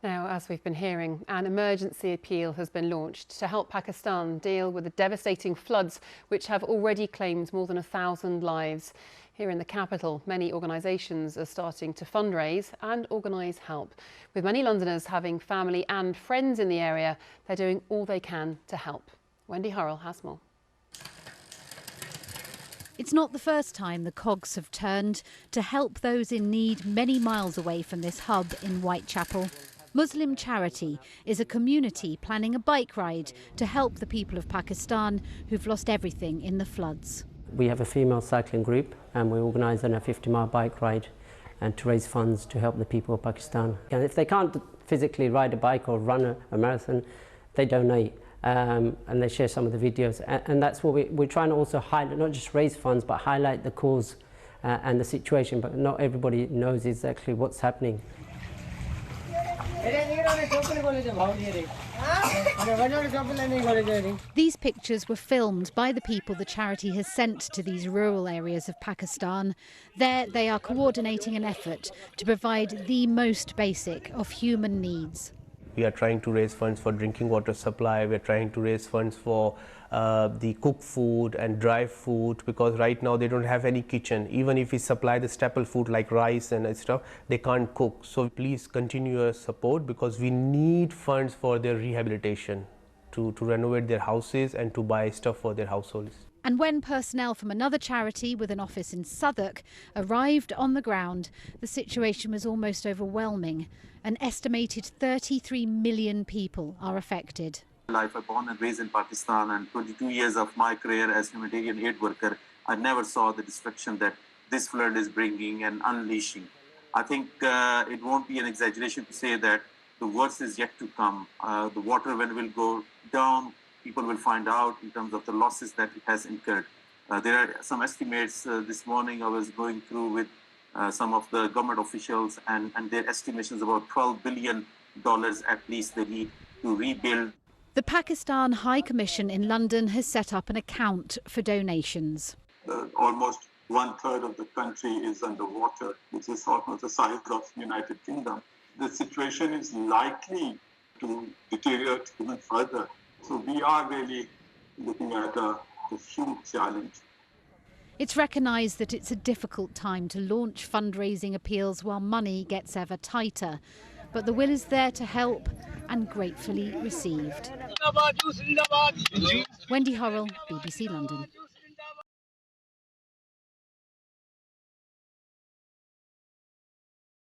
Now, as we've been hearing, an emergency appeal has been launched to help Pakistan deal with the devastating floods which have already claimed more than 1,000 lives. Here in the capital, many organisations are starting to fundraise and organise help. With many Londoners having family and friends in the area, they're doing all they can to help. Wendy Hurrell has more. It's not the first time the cogs have turned to help those in need many miles away from this hub in Whitechapel. Muslim Charity is a community planning a bike ride to help the people of Pakistan who've lost everything in the floods. We have a female cycling group and we're organising a 50-mile bike ride and to raise funds to help the people of Pakistan. And if they can't physically ride a bike or run a marathon, they donate and they share some of the videos. And that's what we're trying to also highlight, not just raise funds, but highlight the cause and the situation. But not everybody knows exactly what's happening. These pictures were filmed by the people the charity has sent to these rural areas of Pakistan. There they are coordinating an effort to provide the most basic of human needs. We are trying to raise funds for drinking water supply. We are trying to raise funds for the cooked food and dry food, because right now they don't have any kitchen. Even if we supply the staple food like rice and stuff, they can't cook. So please continue your support, because we need funds for their rehabilitation, to renovate their houses and to buy stuff for their households. And when personnel from another charity with an office in Southwark arrived on the ground, the situation was almost overwhelming. An estimated 33 million people are affected. I was born and raised in Pakistan, and 22 years of my career as humanitarian aid worker, I never saw the destruction that this flood is bringing and unleashing. I think it won't be an exaggeration to say that the worst is yet to come. The water level will go down. People will find out in terms of the losses that it has incurred. There are some estimates. This morning I was going through with some of the government officials, and their estimations about $12 billion at least they need to rebuild. The Pakistan High Commission in London has set up an account for donations. Almost 1/3 of the country is underwater, which is almost the size of the United Kingdom. The situation is likely to deteriorate even further. So we are really looking at a huge challenge. It's recognised that it's a difficult time to launch fundraising appeals while money gets ever tighter. But the will is there to help and gratefully received. Wendy Hurrell, BBC London.